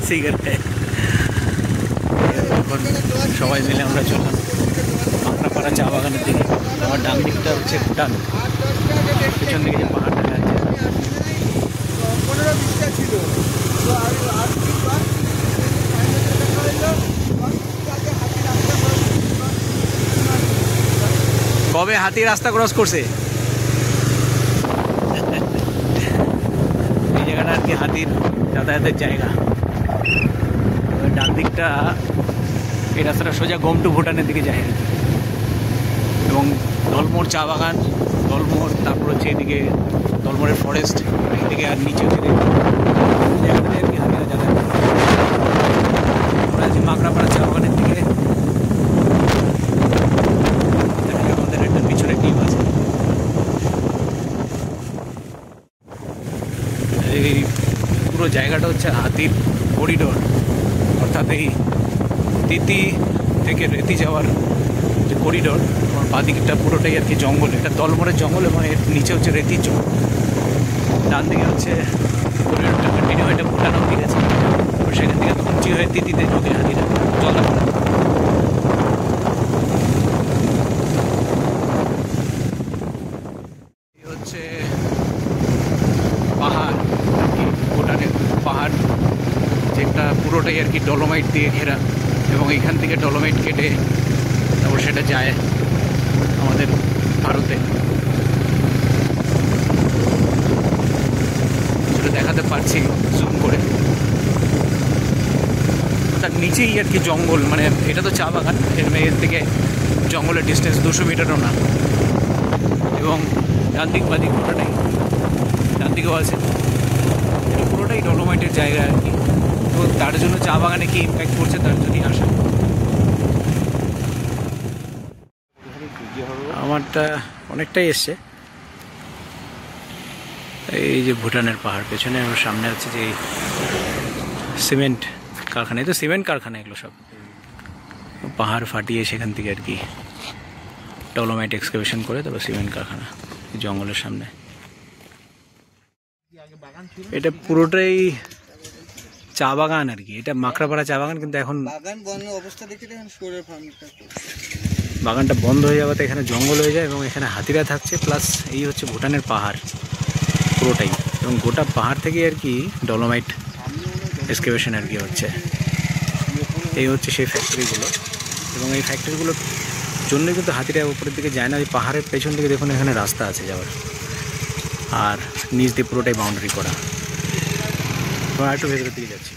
Cigarette. সবাই মিলে আমরা চললাম মাকড়াপাড়া চা বাগানের দিকে। আমার ডান দিকটা হচ্ছে ভুটান, পেছন দিকে যে পাহাড় দেখা যাচ্ছে। কবে হাতি রাস্তা ক্রস করছে? এই জায়গাটা আর কি হাতির যাতায়াতের জায়গা। ডান দিকটা এই রাস্তাটা সোজা গোমটু ভুটানের দিকে যায়, এবং দলমোড় চা বাগান, দলমোড়, তারপর হচ্ছে এদিকে দলমোড়ের ফরেস্ট, এদিকে আর নিচে হচ্ছে জায়গাটাতে আর কি হাতিরা যাতায়াত করে। আমরা আছি মাকড়াপাড়া চা বাগানের দিকে। আমাদের একটা পিছনে টিম আছে। এই পুরো জায়গাটা হচ্ছে হাতির করিডোর, অর্থাৎ এই তিতি থেকে রেতি যাওয়ার যে করিডোর, আমার বাদিকটা পুরোটাই আর কি জঙ্গল। এটা দলমোড়ের জঙ্গল এবং এর নিচে হচ্ছে রেতির জঙ্গল। ডান দিকে হচ্ছে করিডোরটা কন্টিনিউ হয়ে ভুটান অব্দি গেছে, সেখান থেকে ধুমচি হয়ে তিতিতে ঢুকে হাতিরা জলাপাড়া। এই হচ্ছে পাহাড়, ভুটানের পাহাড়, যেটা পুরোটাই আর কি ডলোমাইট দিয়ে ঘেরা, এবং এইখান থেকে ডলোমাইট কেটে তারপর সেটা যায় আমাদের ভারতে। সেটা দেখাতে পারছি জুম করে। তার নিচেই আর কি জঙ্গল, মানে এটা তো চা বাগান, এর থেকে জঙ্গলের ডিস্টেন্স 200 মিটারও না। এবং ডান দিক বাদিক পুরোটাই, ডান দিকেও আছে, এটা পুরোটাই ডলোমাইটের জায়গা আর কি। তো তার জন্য চা বাগানে কি ইম্প্যাক্ট করছে তার জন্যই আসা। আমারটা অনেকটাই এসছে। এই যে ভুটানের পাহাড়, পেছনে আমার সামনে হচ্ছে যে সিমেন্ট কারখানা, এই তো সিমেন্ট কারখানা এগুলো সব। পাহাড় ফাটিয়ে সেখান থেকে আর কি ডলোমাইট এক্সকাভেশন করে তারপর সিমেন্ট কারখানা জঙ্গলের সামনে। এটা পুরোটাই চা বাগান আর কি, এটা মাকড়াপাড়া চা বাগান, কিন্তু এখন বাগানটা বন্ধ হয়ে যাওয়াতে এখানে জঙ্গল হয়ে যায় এবং এখানে হাতিরা থাকছে। প্লাস এই হচ্ছে ভুটানের পাহাড় পুরোটাই, এবং গোটা পাহাড় থেকে আর কি ডলোমাইট এক্সকাভেশন আর কি হচ্ছে। এই হচ্ছে সেই ফ্যাক্টরিগুলো, এবং এই ফ্যাক্টরিগুলোর জন্যই কিন্তু হাতিরা উপরের দিকে যায় না। ওই পাহাড়ের পেছন দিকে দেখুন এখানে রাস্তা আছে যাওয়ার, আর নিচ দিয়ে পুরোটাই বাউন্ডারি করা। আমরা একটু ভেতরের দিকে যাচ্ছি।